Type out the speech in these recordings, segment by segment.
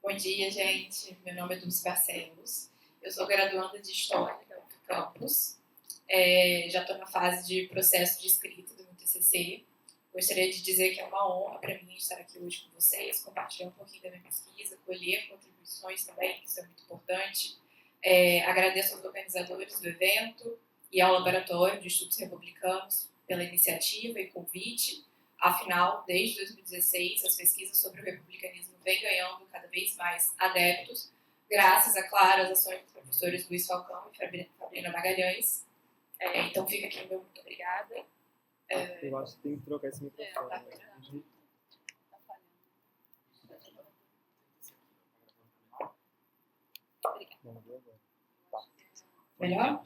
Bom dia, gente. Meu nome é Dulce Barcelos. Eu sou graduanda de História da Campus. Já estou na fase de processo de escrita do meu TCC. Gostaria de dizer que é uma honra para mim estar aqui hoje com vocês, compartilhar um pouquinho da minha pesquisa, colher contribuições também, isso é muito importante. Agradeço aos organizadores do evento e ao Laboratório de Estudos Republicanos pela iniciativa e convite. Afinal, desde 2016, as pesquisas sobre o republicanismo vêm ganhando cada vez mais adeptos, graças, a claro, às ações dos professores Luiz Falcão e Fabrina Magalhães. Então, fica aqui o meu muito obrigada. Eu acho que tem que trocar esse microfone. Tá falhando. Vamos ver agora. Tá. Melhor?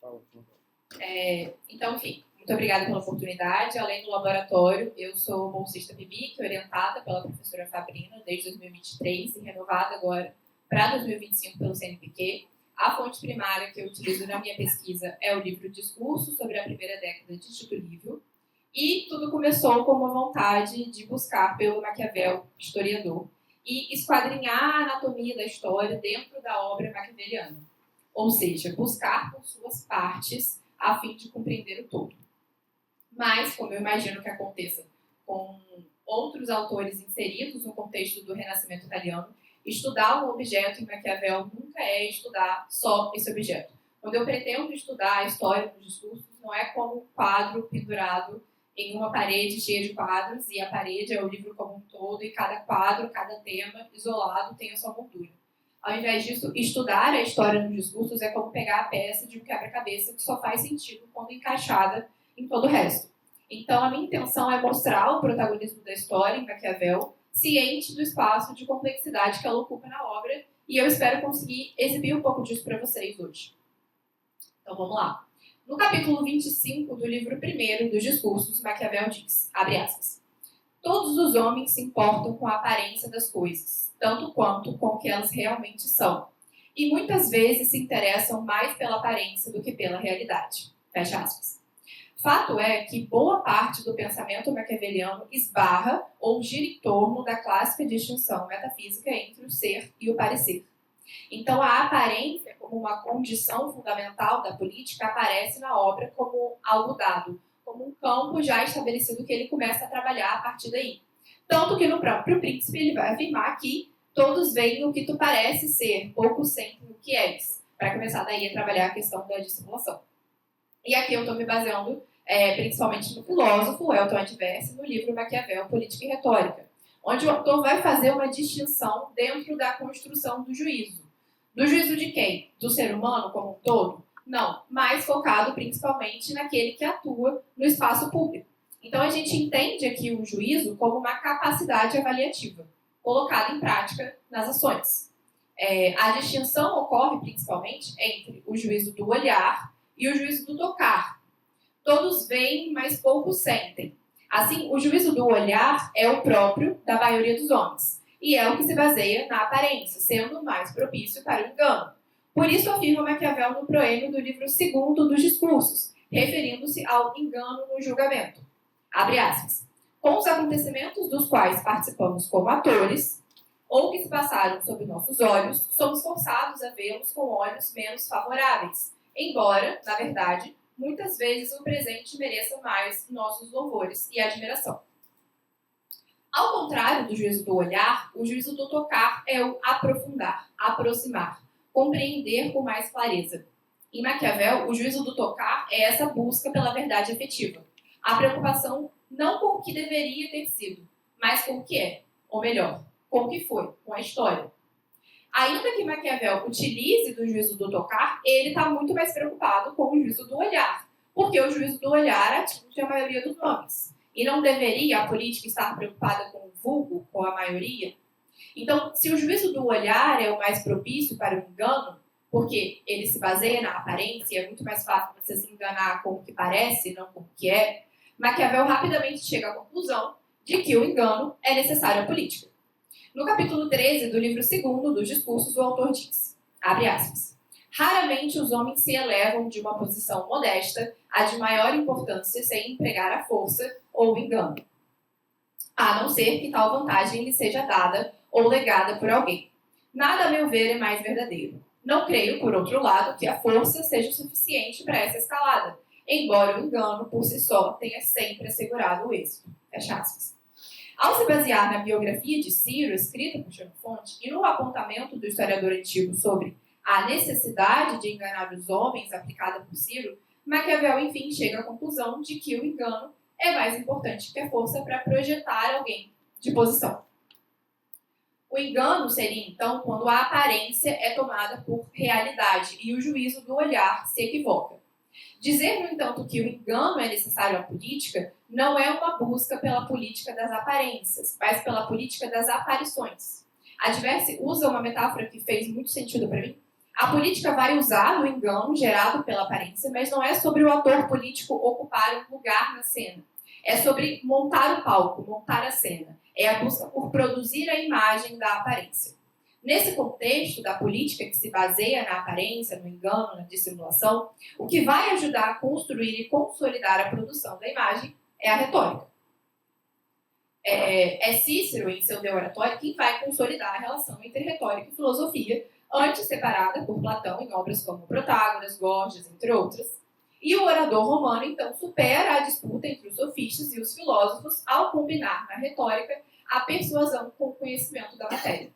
Tá ótimo. Então, enfim, muito obrigada pela oportunidade. Além do laboratório, eu sou bolsista PIBIC, orientada pela professora Fabrina desde 2023 e renovada agora para 2025 pelo CNPq. A fonte primária que eu utilizo na minha pesquisa é o livro Discurso sobre a Primeira Década de Tito Livio. E tudo começou com uma vontade de buscar pelo Maquiavel, historiador, e esquadrinhar a anatomia da história dentro da obra maquiaveliana. Ou seja, buscar por suas partes a fim de compreender o todo. Mas, como eu imagino que aconteça com outros autores inseridos no contexto do Renascimento italiano, estudar um objeto em Maquiavel nunca é estudar só esse objeto. Quando eu pretendo estudar a história dos discursos, não é como um quadro pendurado em uma parede cheia de quadros, e a parede é o livro como um todo, e cada quadro, cada tema isolado tem a sua moldura. Ao invés disso, estudar a história dos discursos é como pegar a peça de um quebra-cabeça que só faz sentido quando encaixada em todo o resto. Então, a minha intenção é mostrar o protagonismo da história em Maquiavel, ciente do espaço de complexidade que ela ocupa na obra, e eu espero conseguir exibir um pouco disso para vocês hoje. Então, vamos lá. No capítulo 25 do livro 1 dos Discursos, Maquiavel diz, abre aspas, todos os homens se importam com a aparência das coisas, tanto quanto com o que elas realmente são, e muitas vezes se interessam mais pela aparência do que pela realidade. Fecha aspas. Fato é que boa parte do pensamento maquiaveliano esbarra ou gira em torno da clássica distinção metafísica entre o ser e o parecer. Então, a aparência, como uma condição fundamental da política, aparece na obra como algo dado, como um campo já estabelecido que ele começa a trabalhar a partir daí. Tanto que no próprio Príncipe ele vai afirmar que todos veem o que tu parece ser, poucos sentem o que és, para começar daí a trabalhar a questão da dissimulação. E aqui eu estou me baseando principalmente no filósofo Elton Adverse, no livro Maquiavel, Política e Retórica, onde o autor vai fazer uma distinção dentro da construção do juízo. Do juízo de quem? Do ser humano como um todo? Não, mais focado principalmente naquele que atua no espaço público. Então a gente entende aqui o juízo como uma capacidade avaliativa, colocada em prática nas ações. A distinção ocorre principalmente entre o juízo do olhar e o juízo do tocar. Todos veem, mas poucos sentem. Assim, o juízo do olhar é o próprio da maioria dos homens, e é o que se baseia na aparência, sendo mais propício para o engano. Por isso afirma Maquiavel no proêmio do livro 2º dos Discursos, referindo-se ao engano no julgamento. Abre aspas. Com os acontecimentos dos quais participamos como atores, ou que se passaram sob nossos olhos, somos forçados a vê-los com olhos menos favoráveis, embora, na verdade, muitas vezes o presente mereça mais nossos louvores e admiração. Ao contrário do juízo do olhar, o juízo do tocar é o aprofundar, aproximar, compreender com mais clareza. Em Maquiavel, o juízo do tocar é essa busca pela verdade efetiva. A preocupação não com o que deveria ter sido, mas com o que é, ou melhor, com o que foi, com a história. Ainda que Maquiavel utilize do juízo do tocar, ele está muito mais preocupado com o juízo do olhar, porque o juízo do olhar atinge a maioria dos homens. E não deveria a política estar preocupada com o vulgo, com a maioria? Então, se o juízo do olhar é o mais propício para o engano, porque ele se baseia na aparência, é muito mais fácil você se enganar com o que parece, não com o que é, Maquiavel rapidamente chega à conclusão de que o engano é necessário à política. No capítulo 13 do livro 2º dos Discursos, o autor diz, abre aspas, raramente os homens se elevam de uma posição modesta a de maior importância sem empregar a força ou o engano. a não ser que tal vantagem lhe seja dada ou legada por alguém. Nada, a meu ver, é mais verdadeiro. Não creio, por outro lado, que a força seja suficiente para essa escalada, embora o engano, por si só, tenha sempre assegurado o êxito. Fecha aspas. Ao se basear na biografia de Ciro, escrita por Xenofonte, e no apontamento do historiador antigo sobre a necessidade de enganar os homens aplicada por Ciro, Maquiavel, enfim, chega à conclusão de que o engano é mais importante que a força para projetar alguém de posição. O engano seria, então, quando a aparência é tomada por realidade e o juízo do olhar se equivoca. Dizer, no entanto, que o engano é necessário à política não é uma busca pela política das aparências, mas pela política das aparições. A Diverse usa uma metáfora que fez muito sentido para mim. A política vai usar o engano gerado pela aparência, mas não é sobre o ator político ocupar um lugar na cena. É sobre montar o palco, montar a cena. É a busca por produzir a imagem da aparência. Nesse contexto da política que se baseia na aparência, no engano, na dissimulação, o que vai ajudar a construir e consolidar a produção da imagem é a retórica. É Cícero, em seu De Oratória, quem vai consolidar a relação entre retórica e filosofia, antes separada por Platão em obras como Protágoras, Gorgias, entre outras. E o orador romano, então, supera a disputa entre os sofistas e os filósofos ao combinar na retórica a persuasão com o conhecimento da matéria.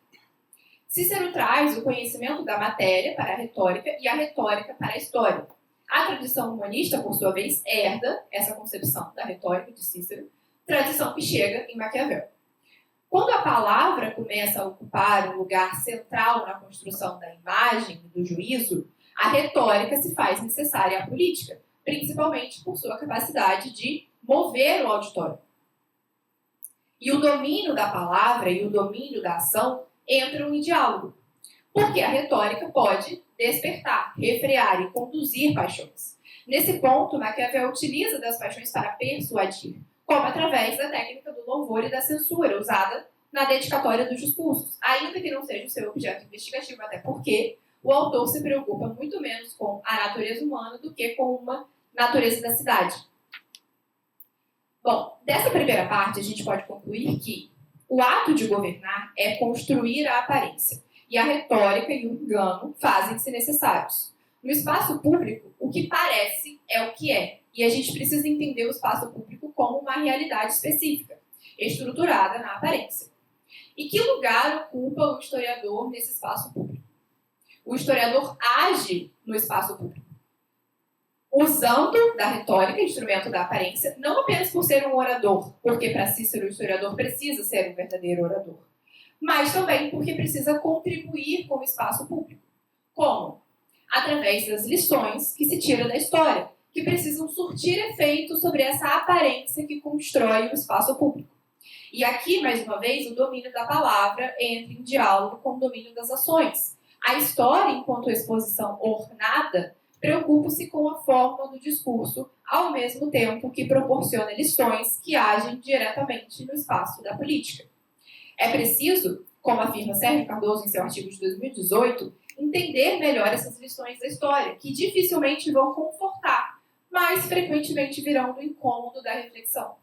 Cícero traz o conhecimento da matéria para a retórica e a retórica para a história. A tradição humanista, por sua vez, herda essa concepção da retórica de Cícero, tradição que chega em Maquiavel. Quando a palavra começa a ocupar um lugar central na construção da imagem e do juízo, a retórica se faz necessária à política, principalmente por sua capacidade de mover o auditório. E o domínio da palavra e o domínio da ação entram em diálogo, porque a retórica pode despertar, refrear e conduzir paixões. Nesse ponto, Maquiavel utiliza das paixões para persuadir, como através da técnica do louvor e da censura, usada na dedicatória dos discursos, ainda que não seja o seu objeto investigativo, até porque o autor se preocupa muito menos com a natureza humana do que com uma natureza da cidade. Bom, dessa primeira parte, a gente pode concluir que o ato de governar é construir a aparência, e a retórica e o engano fazem-se necessários. No espaço público, o que parece é o que é, e a gente precisa entender o espaço público como uma realidade específica, estruturada na aparência. E que lugar ocupa o historiador nesse espaço público? O historiador age no espaço público, usando da retórica, instrumento da aparência, não apenas por ser um orador, porque para Cícero o historiador precisa ser um verdadeiro orador, mas também porque precisa contribuir com o espaço público. Como? Através das lições que se tira da história, que precisam surtir efeito sobre essa aparência que constrói o espaço público. E aqui, mais uma vez, o domínio da palavra entra em diálogo com o domínio das ações. A história, enquanto exposição ornada, preocupa-se com a forma do discurso, ao mesmo tempo que proporciona lições que agem diretamente no espaço da política. É preciso, como afirma Sérgio Cardoso em seu artigo de 2018, entender melhor essas lições da história, que dificilmente vão confortar, mas frequentemente virão do incômodo da reflexão.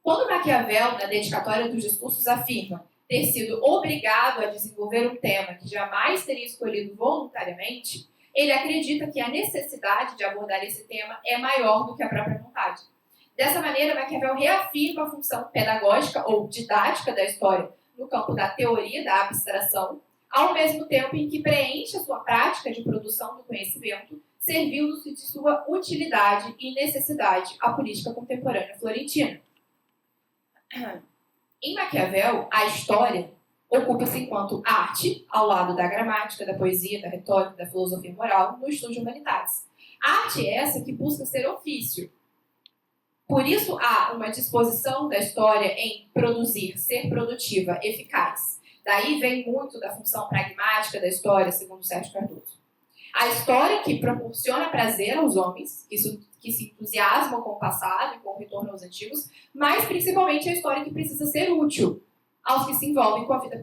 Quando Maquiavel, na dedicatória dos discursos, afirma ter sido obrigado a desenvolver um tema que jamais teria escolhido voluntariamente, ele acredita que a necessidade de abordar esse tema é maior do que a própria vontade. Dessa maneira, Maquiavel reafirma a função pedagógica ou didática da história no campo da teoria da abstração, ao mesmo tempo em que preenche a sua prática de produção do conhecimento, servindo-se de sua utilidade e necessidade à política contemporânea florentina. Em Maquiavel, a história ocupa-se enquanto arte, ao lado da gramática, da poesia, da retórica, da filosofia moral, no estudo de humanidades. A arte é essa que busca ser ofício. Por isso, há uma disposição da história em produzir, ser produtiva, eficaz. Daí vem muito da função pragmática da história, segundo Sérgio Cardoso. A história que proporciona prazer aos homens, que se entusiasmam com o passado e com o retorno aos antigos, mas principalmente a história que precisa ser útil aos que se envolvem com a vida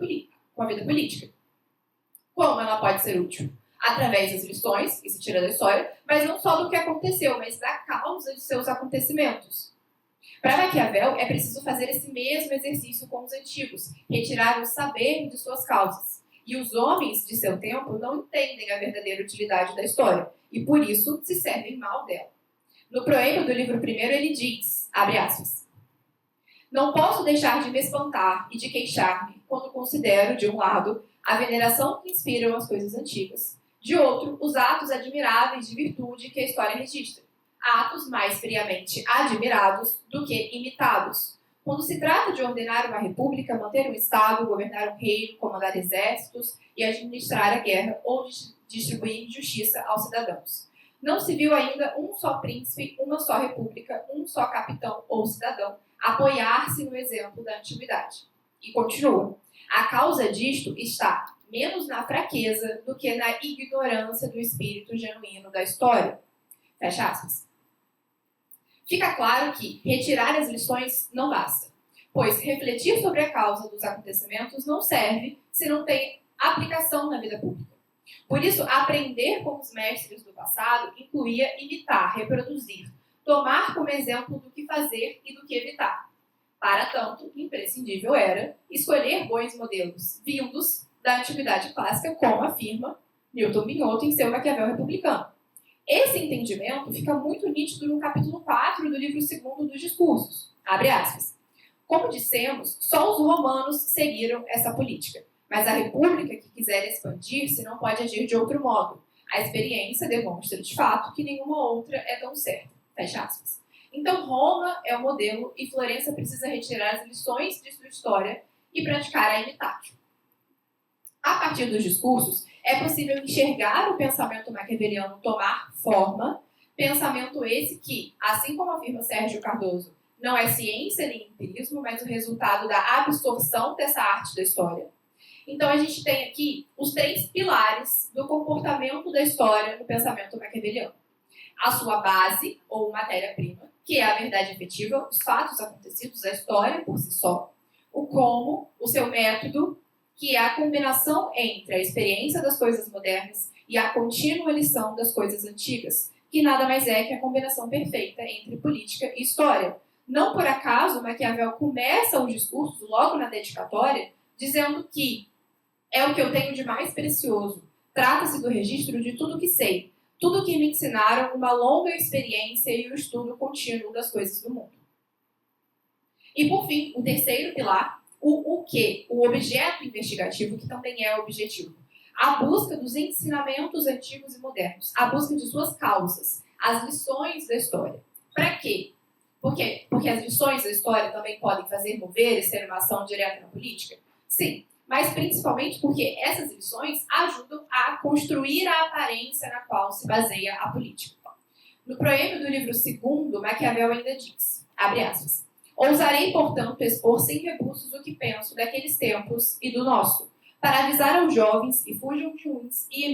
política. Como ela pode ser útil? Através das lições que se tira da história, mas não só do que aconteceu, mas da causa de seus acontecimentos. Para Maquiavel, é preciso fazer esse mesmo exercício com os antigos, retirar o saber de suas causas. E os homens de seu tempo não entendem a verdadeira utilidade da história, e por isso se servem mal dela. No proema do livro primeiro ele diz, abre aspas, não posso deixar de me espantar e de queixar-me quando considero, de um lado, a veneração que inspiram as coisas antigas, de outro, os atos admiráveis de virtude que a história registra, atos mais friamente admirados do que imitados. Quando se trata de ordenar uma república, manter um Estado, governar um reino, comandar exércitos e administrar a guerra ou distribuir justiça aos cidadãos. Não se viu ainda um só príncipe, uma só república, um só capitão ou cidadão apoiar-se no exemplo da antiguidade. E continua. A causa disto está menos na fraqueza do que na ignorância do espírito genuíno da história. Fecha aspas. Fica claro que retirar as lições não basta, pois refletir sobre a causa dos acontecimentos não serve se não tem aplicação na vida pública. Por isso, aprender com os mestres do passado incluía imitar, reproduzir, tomar como exemplo do que fazer e do que evitar. Para tanto, imprescindível era escolher bons modelos vindos da antiguidade clássica, como afirma Newton Binhoto em seu Maquiavel Republicano. Esse entendimento fica muito nítido no capítulo 4 do livro 2º dos Discursos. Abre aspas. Como dissemos, só os romanos seguiram essa política, mas a república que quiser expandir-se não pode agir de outro modo. A experiência demonstra, de fato, que nenhuma outra é tão certa. Fecha aspas. Então, Roma é o modelo e Florença precisa retirar as lições de sua história e praticar a imitatio. A partir dos discursos, é possível enxergar o pensamento maquiaveliano tomar forma, pensamento esse que, assim como afirma Sérgio Cardoso, não é ciência nem empirismo, mas o resultado da absorção dessa arte da história. Então, a gente tem aqui os 3 pilares do comportamento da história no pensamento maquiaveliano. A sua base, ou matéria-prima, que é a verdade efetiva, os fatos acontecidos, a história por si só. O como, o seu método, que é a combinação entre a experiência das coisas modernas e a contínua lição das coisas antigas, que nada mais é que a combinação perfeita entre política e história. Não por acaso, Maquiavel começa o discurso, logo na dedicatória, dizendo que é o que eu tenho de mais precioso. Trata-se do registro de tudo que sei, tudo que me ensinaram uma longa experiência e o estudo contínuo das coisas do mundo. E, por fim, o terceiro pilar, o que? O objeto investigativo, que também é o objetivo. A busca dos ensinamentos antigos e modernos, a busca de suas causas, as lições da história. Para quê? Por quê? Porque as lições da história também podem fazer mover e ser uma ação direta na política? Sim, mas principalmente porque essas lições ajudam a construir a aparência na qual se baseia a política. No proema do livro 2º, Maquiavel ainda diz, abre aspas, ousarei, portanto, expor sem rebuços o que penso daqueles tempos e do nosso, para avisar aos jovens que fujam de uns e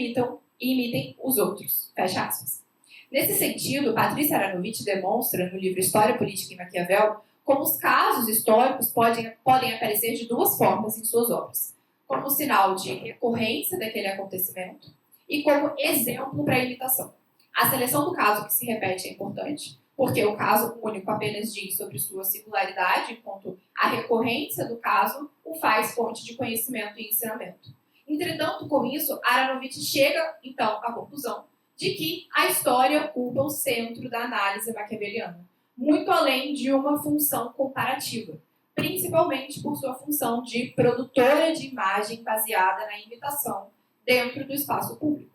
imitem os outros. Fecha aspas. Nesse sentido, Patrícia Aranovitch demonstra no livro História, Política e Maquiavel como os casos históricos podem aparecer de 2 formas em suas obras, como sinal de recorrência daquele acontecimento e como exemplo para a imitação. A seleção do caso que se repete é importante, porque o caso único apenas diz sobre sua singularidade, enquanto a recorrência do caso o faz fonte de conhecimento e ensinamento. Entretanto, com isso, Aranovitch chega, então, à conclusão de que a história ocupa o centro da análise maquiaveliana, muito além de uma função comparativa, principalmente por sua função de produtora de imagem baseada na imitação dentro do espaço público.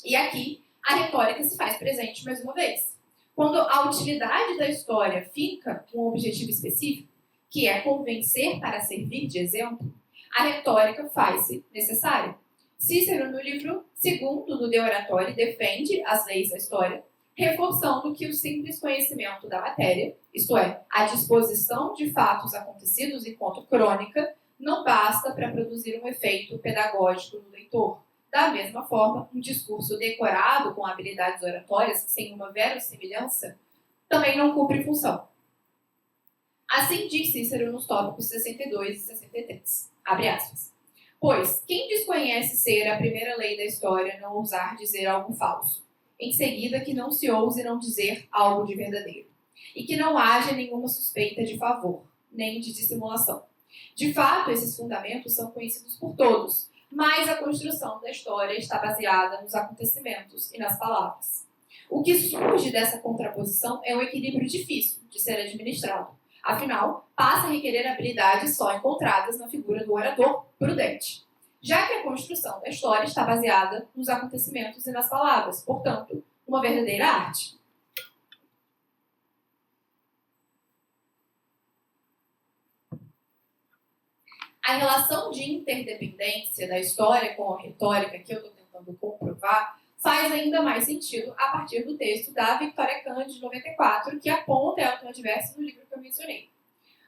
E aqui, a retórica se faz presente mais uma vez. Quando a utilidade da história fica com um objetivo específico, que é convencer para servir de exemplo, a retórica faz-se necessária. Cícero, no livro 2º do De Oratore, defende as leis da história, reforçando que o simples conhecimento da matéria, isto é, a disposição de fatos acontecidos enquanto crônica, não basta para produzir um efeito pedagógico no leitor. Da mesma forma, um discurso decorado com habilidades oratórias sem uma verossimilhança também não cumpre função. Assim diz Cícero nos tópicos 62 e 63. Abre aspas. Pois, quem desconhece ser a primeira lei da história não ousar dizer algo falso? Em seguida, que não se ouse não dizer algo de verdadeiro. e que não haja nenhuma suspeita de favor, nem de dissimulação. De fato, esses fundamentos são conhecidos por todos, mas a construção da história está baseada nos acontecimentos e nas palavras. O que surge dessa contraposição é um equilíbrio difícil de ser administrado. Afinal, passa a requerer habilidades só encontradas na figura do orador prudente, já que a construção da história está baseada nos acontecimentos e nas palavras, portanto, uma verdadeira arte. A relação de interdependência da história com a retórica que eu estou tentando comprovar faz ainda mais sentido a partir do texto da Victoria Kant, de 94, que aponta ela tom adverso no livro que eu mencionei.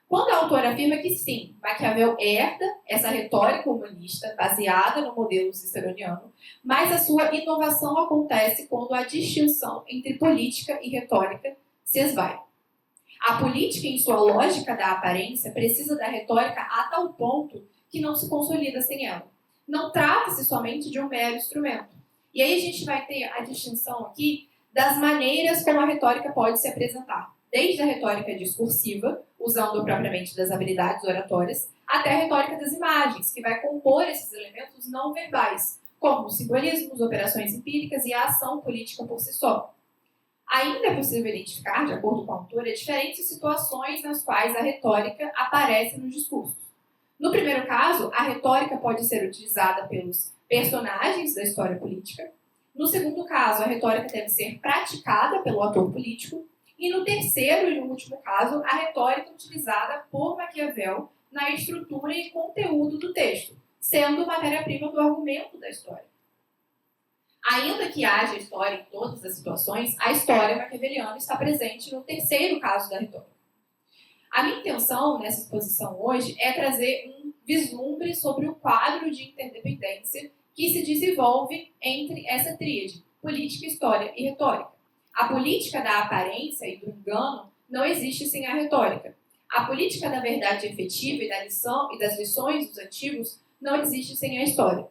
Quando a autora afirma que sim, Maquiavel herda essa retórica humanista baseada no modelo ciceroniano, mas a sua inovação acontece quando a distinção entre política e retórica se esvai. A política, em sua lógica da aparência, precisa da retórica a tal ponto que não se consolida sem ela. Não trata-se somente de um mero instrumento. E aí a gente vai ter a distinção aqui das maneiras como a retórica pode se apresentar. Desde a retórica discursiva, usando propriamente das habilidades oratórias, até a retórica das imagens, que vai compor esses elementos não verbais, como os simbolismos, operações empíricas e a ação política por si só. Ainda é possível identificar, de acordo com a autora, diferentes situações nas quais a retórica aparece nos discursos. No primeiro caso, a retórica pode ser utilizada pelos personagens da história política. No segundo caso, a retórica deve ser praticada pelo ator político. E no terceiro e último caso, a retórica utilizada por Maquiavel na estrutura e conteúdo do texto, sendo matéria-prima do argumento da história. Ainda que haja história em todas as situações, a história maquiaveliana está presente no terceiro caso da retórica. A minha intenção nessa exposição hoje é trazer um vislumbre sobre o quadro de interdependência que se desenvolve entre essa tríade, política, história e retórica. A política da aparência e do engano não existe sem a retórica. A política da verdade efetiva e das lições dos antigos não existe sem a história.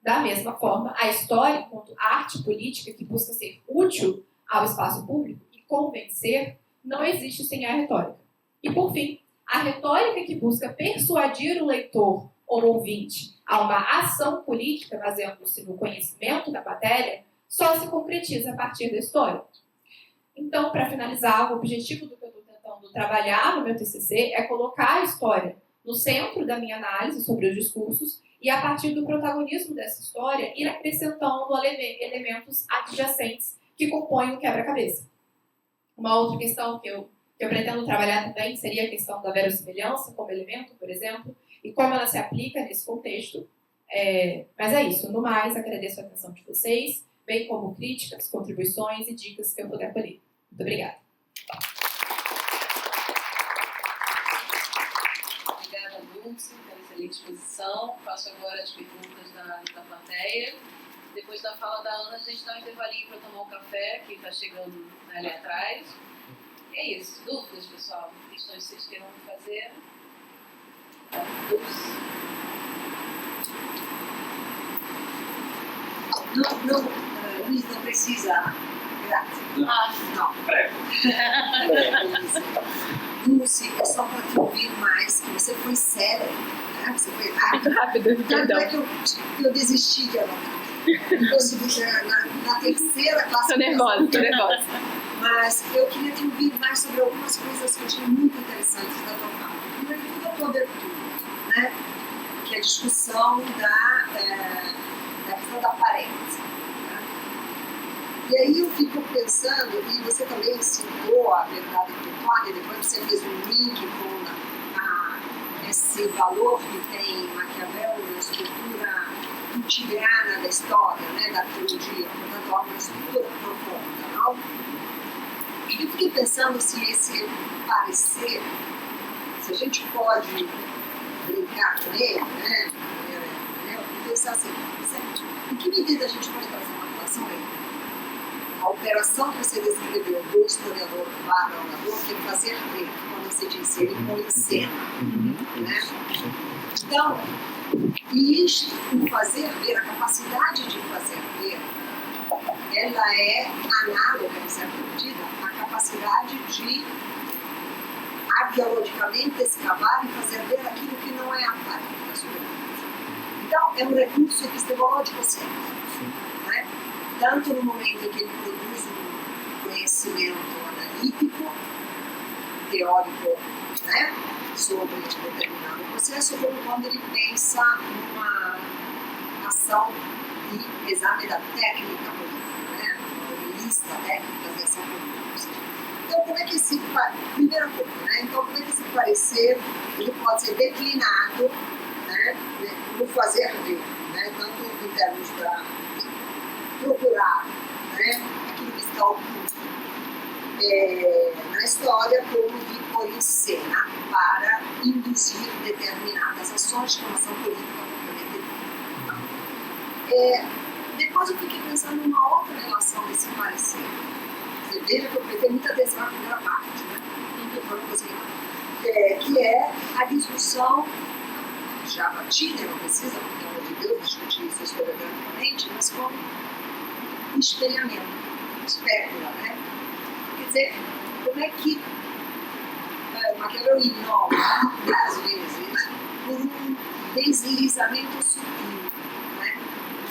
Da mesma forma, a história, enquanto arte política que busca ser útil ao espaço público e convencer, não existe sem a retórica. E, por fim, a retórica que busca persuadir o leitor ou ouvinte a uma ação política baseando-se no conhecimento da matéria só se concretiza a partir da história. Então, para finalizar, o objetivo do que eu estou tentando trabalhar no meu TCC é colocar a história no centro da minha análise sobre os discursos e, a partir do protagonismo dessa história, ir acrescentando elementos adjacentes que compõem o quebra-cabeça. Uma outra questão que eu pretendo trabalhar também seria a questão da verossimilhança como elemento, por exemplo, e como ela se aplica nesse contexto. Mas é isso. No mais, agradeço a atenção de vocês, bem como críticas, contribuições e dicas que eu puder colher. Muito obrigada. Obrigada, Dulce, pela excelente exposição. Faço agora as perguntas da plateia. Depois da fala da Ana, a gente dá um intervalinho para tomar um café, que está chegando ali atrás. É isso. Dúvidas, pessoal? Questões que vocês queiram fazer? Luiz, não precisa. Graças. Não. Dulce, é só para te ouvir mais, que você foi séria, né? Você foi rápido. Tanto é que eu desisti de anotar. Consegui chegar na terceira classe. Tô nervosa. Mas eu queria te ouvir mais sobre algumas coisas que eu achei muito interessantes da tua fala. Primeiro de tudo, a tua abertura, né? Que é a discussão da questão da aparência. Né? E aí eu fico pensando, e você também citou a verdade virtual, e depois você fez um link com esse valor que tem Maquiavel na estrutura antigrana da história, né? Da teologia, portanto, há uma estrutura profunda, não? Eu fiquei pensando se esse parecer, se a gente pode brincar com ele, né? E pensar assim, em que medida a gente pode fazer uma relação aí? A operação que você descreveu do historiador barra orador, que é fazer ver, quando você disse, ele põe em cena, né? Então, e isto, o fazer ver, a capacidade de fazer ver, ela é análoga, em certa medida, à capacidade de arqueologicamente escavar e fazer ver aquilo que não é aparente da superfície. Então, é um recurso epistemológico sempre, né? Tanto no momento em que ele produz um conhecimento analítico, teórico, né, sobre determinado processo, como quando ele pensa numa ação de exame da técnica política, né, uma lista técnica dessa política. Então, como é que esse primeira coisa, né? Então, como é que esse parecer ele pode ser declinado, né, no fazer ver, né, tanto em termos de procurar, né, aquilo que está oculto na história, como de pôr em cena para induzir determinadas ações de formação política propriamente dita. Depois eu fiquei pensando numa outra relação desse parecer. Você veja que eu prestei muita atenção na primeira parte, né? Que é a discussão já batida, não precisa, pelo amor de Deus, discutir isso historiograficamente, mas como espelhamento, espécula, né? Quer dizer, como é que Maquiavel inova, às vezes, por um deslizamento sutil, né?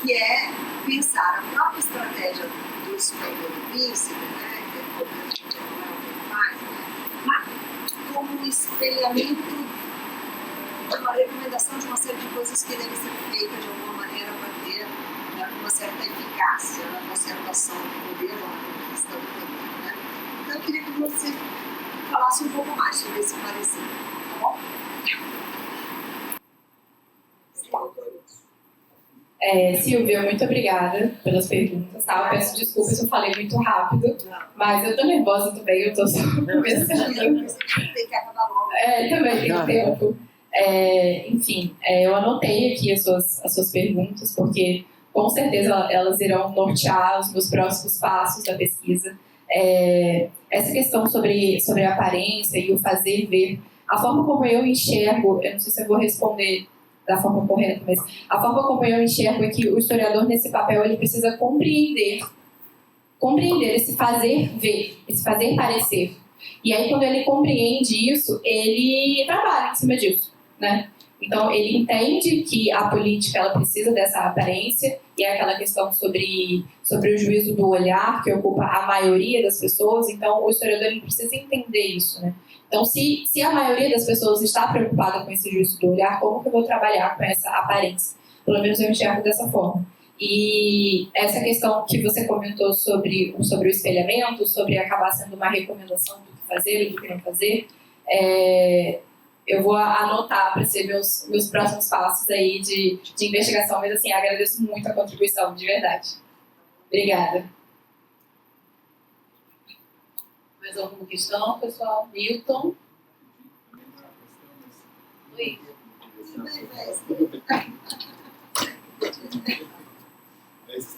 Que é pensar a própria estratégia do espelho do príncipe, né? Que é como a gente faz, né? Mas como um espelhamento de uma recomendação de uma série de coisas que devem ser feitas de alguma maneira para ter, né, uma certa eficácia na conservação do poder ou na conquista do poder, né? Então eu queria que você falasse um pouco mais sobre esse parecer, tá bom? Silvia, muito obrigada pelas perguntas, tá? Eu peço desculpas se eu falei muito rápido, mas eu tô nervosa também, eu tô só começando. Tem que acabar logo. Também tem tempo. Enfim, eu anotei aqui as suas perguntas, porque com certeza elas irão nortear os meus próximos passos da pesquisa. Essa questão sobre a aparência e o fazer ver, a forma como eu enxergo, eu não sei se eu vou responder da forma correta, mas a forma como eu enxergo é que o historiador nesse papel ele precisa compreender esse fazer ver, esse fazer parecer. E aí quando ele compreende isso, ele trabalha em cima disso, né? Então ele entende que a política ela precisa dessa aparência e é aquela questão sobre o juízo do olhar que ocupa a maioria das pessoas. Então o historiador ele precisa entender isso, né? Então, se a maioria das pessoas está preocupada com esse juízo do olhar, como que eu vou trabalhar com essa aparência? Pelo menos eu enxergo dessa forma. E essa questão que você comentou sobre o espelhamento, sobre acabar sendo uma recomendação do que fazer e do que não fazer, eu vou anotar para ser meus próximos passos aí de investigação, mas assim, agradeço muito a contribuição, de verdade. Obrigada. Mais alguma questão, pessoal? Milton? Oi.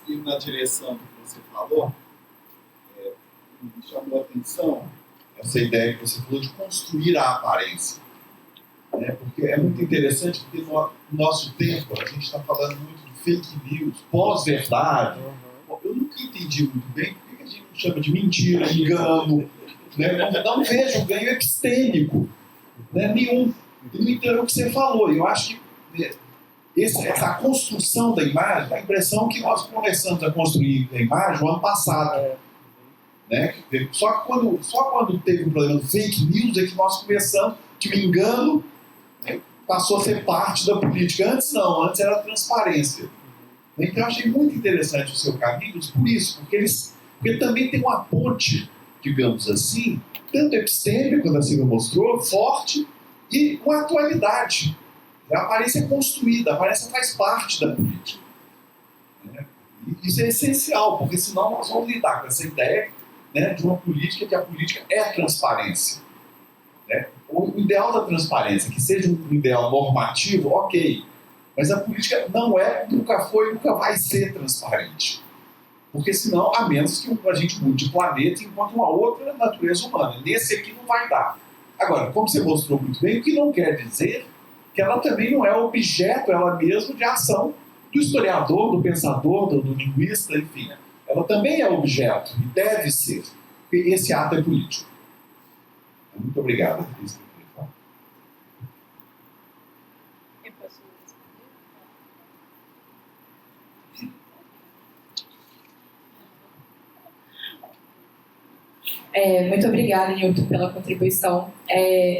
E na direção que você falou, me chamou a atenção essa ideia que você falou de construir a aparência. Porque é muito interessante, porque no nosso tempo a gente está falando muito de fake news, pós-verdade. Eu nunca entendi muito bem por que a gente não chama de mentira, engano. Não vejo um ganho epistêmico, nenhum. E não entendo o que você falou. Eu acho que essa construção da imagem, dá a impressão que nós começamos a construir a imagem no ano passado. Só quando teve um problema do fake news é que nós começamos, que o engano passou a ser parte da política. Antes não, antes era a transparência. Então eu achei muito interessante o seu caminho por isso, porque também tem uma ponte, digamos assim, tanto epistêmica, quando a Silvia mostrou, forte, e com a atualidade. A aparência é construída, a aparência faz parte da política. Isso é essencial, porque senão nós vamos lidar com essa ideia de uma política, que a política é a transparência. O ideal da transparência, que seja um ideal normativo, ok, mas a política não é, nunca foi, nunca vai ser transparente. Porque senão, a menos que a gente mude de planeta e encontre uma outra natureza humana. Nesse aqui não vai dar. Agora, como você mostrou muito bem, o que não quer dizer que ela também não é objeto, ela mesma, de ação do historiador, do pensador, do linguista, enfim. Ela também é objeto, e deve ser. porque esse ato é político. Muito obrigado. É isso que eu queria falar. Eu posso responder? Muito obrigada, Nilton, pela contribuição.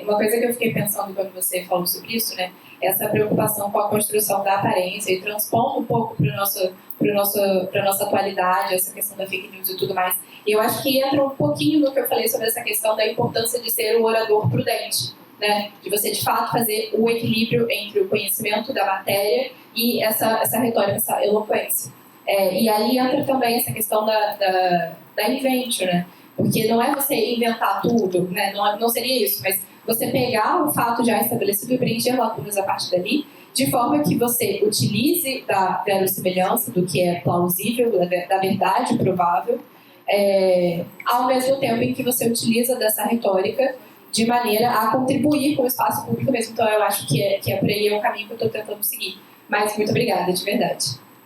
Uma coisa que eu fiquei pensando quando você falou sobre isso, né, essa preocupação com a construção da aparência e transpondo um pouco para a nossa atualidade, essa questão da fake news e tudo mais. E eu acho que entra um pouquinho no que eu falei sobre essa questão da importância de ser um orador prudente, né, de você, de fato, fazer o equilíbrio entre o conhecimento da matéria e essa retórica, essa eloquência. E aí entra também essa questão da invention, né? Porque não é você inventar tudo, né? Não seria isso, mas você pegar o fato já estabelecido e preencher lacunas a partir dali, de forma que você utilize da verossimilhança, do que é plausível, da verdade provável, ao mesmo tempo em que você utiliza dessa retórica de maneira a contribuir com o espaço público mesmo. Então eu acho que é por aí o caminho que eu estou tentando seguir. Mas muito obrigada, de verdade.